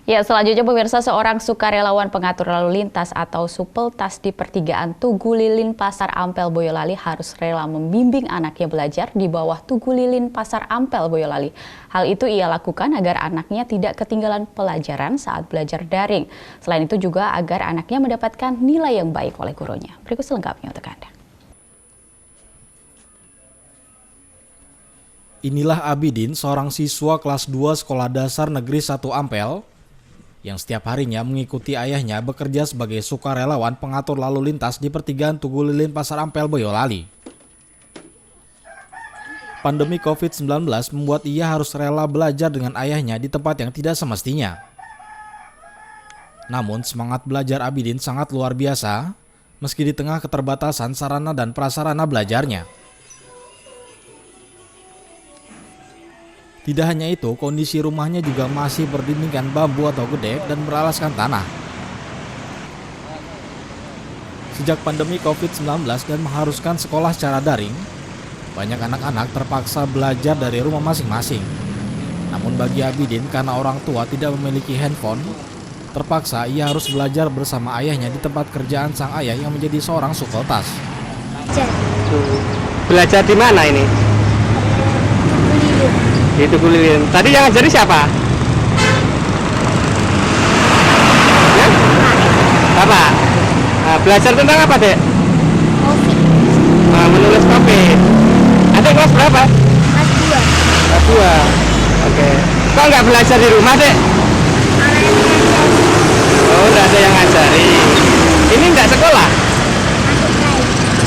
Ya, selanjutnya pemirsa, seorang sukarelawan pengatur lalu lintas atau supeltas di pertigaan Tugu Lilin Pasar Ampel Boyolali harus rela membimbing anaknya belajar di bawah Tugu Lilin Pasar Ampel Boyolali. Hal itu ia lakukan agar anaknya tidak ketinggalan pelajaran saat belajar daring. Selain itu juga agar anaknya mendapatkan nilai yang baik oleh gurunya. Berikut selengkapnya untuk Anda. Inilah Abidin, seorang siswa kelas 2 Sekolah Dasar Negeri 1 Ampel, yang setiap harinya mengikuti ayahnya bekerja sebagai sukarelawan pengatur lalu lintas di pertigaan Tugu Lilin Pasar Ampel Boyolali. Pandemi COVID-19 membuat ia harus rela belajar dengan ayahnya di tempat yang tidak semestinya. Namun semangat belajar Abidin sangat luar biasa, meski di tengah keterbatasan sarana dan prasarana belajarnya. Tidak hanya itu, kondisi rumahnya juga masih berdindingkan bambu atau gedek dan beralaskan tanah. Sejak pandemi COVID-19 dan mengharuskan sekolah secara daring, banyak anak-anak terpaksa belajar dari rumah masing-masing. Namun bagi Abidin, karena orang tua tidak memiliki handphone, terpaksa ia harus belajar bersama ayahnya di tempat kerjaan sang ayah yang menjadi seorang supeltas. Belajar di mana ini? Di Tugu Lilin. Tadi yang ngajari siapa? Ya? Bapak. Nah, belajar tentang apa, Dek? Covid. Nah, menulis Covid. Adek kelas berapa? Kelas 2. Kelas 2. Oke. Kok nggak belajar di rumah, Dek? Oh, nggak ada yang ngajari. Ini nggak sekolah?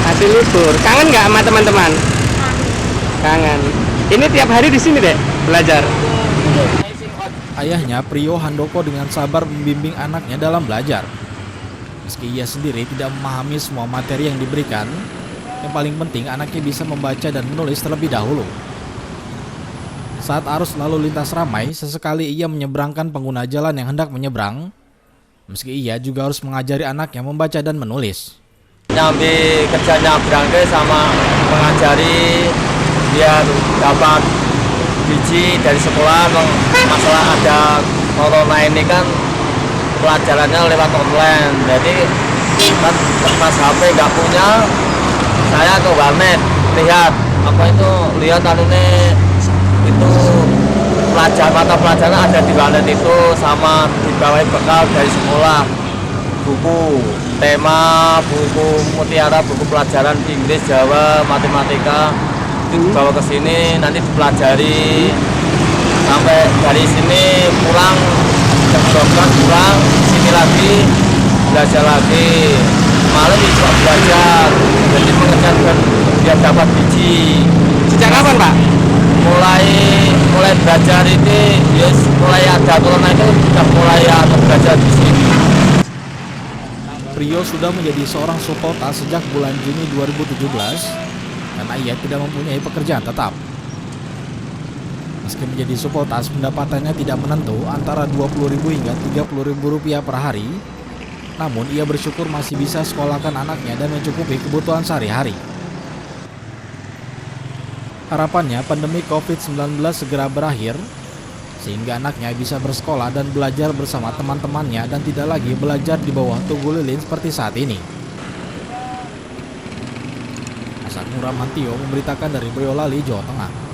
Masih libur. Kangen nggak sama teman-teman? Kangen. Ini tiap hari di sini, Dek, belajar. Ayahnya, Prio Handoko, dengan sabar membimbing anaknya dalam belajar. Meski ia sendiri tidak memahami semua materi yang diberikan, yang paling penting anaknya bisa membaca dan menulis terlebih dahulu. Saat arus lalu lintas ramai, sesekali ia menyeberangkan pengguna jalan yang hendak menyeberang, meski ia juga harus mengajari anaknya membaca dan menulis. Nyambi kerjanya berangkat sama mengajari dia dapat biji dari sekolah. Masalah ada corona ini kan pelajarannya lewat online, jadi kan pas HP nggak punya, saya ke warnet lihat itu mata pelajaran ada di warnet itu, sama dibawain bekal dari sekolah, buku tema, buku mutiara, buku pelajaran Inggris, Jawa, matematika, itu dibawa ke sini nanti dipelajari sampai dari sini pulang jam 12 pulang sini lagi belajar lagi, malam juga belajar, jadi mengerjakan biar dapat biji. Sejak kapan, Pak? Mulai belajar ini, yes, mulai ada corona itu sudah mulai ada belajar di sini. Prio sudah menjadi seorang supeltas sejak bulan Juni 2017 karena ia tidak mempunyai pekerjaan tetap. Meski menjadi supeltas, pendapatannya tidak menentu antara Rp20.000 hingga Rp30.000 per hari. Namun ia bersyukur masih bisa sekolahkan anaknya dan mencukupi kebutuhan sehari-hari. Harapannya pandemi COVID-19 segera berakhir, sehingga anaknya bisa bersekolah dan belajar bersama teman-temannya dan tidak lagi belajar di bawah Tugu Lilin seperti saat ini. Asad Nurah Mantio memberitakan dari Boyolali, Jawa Tengah.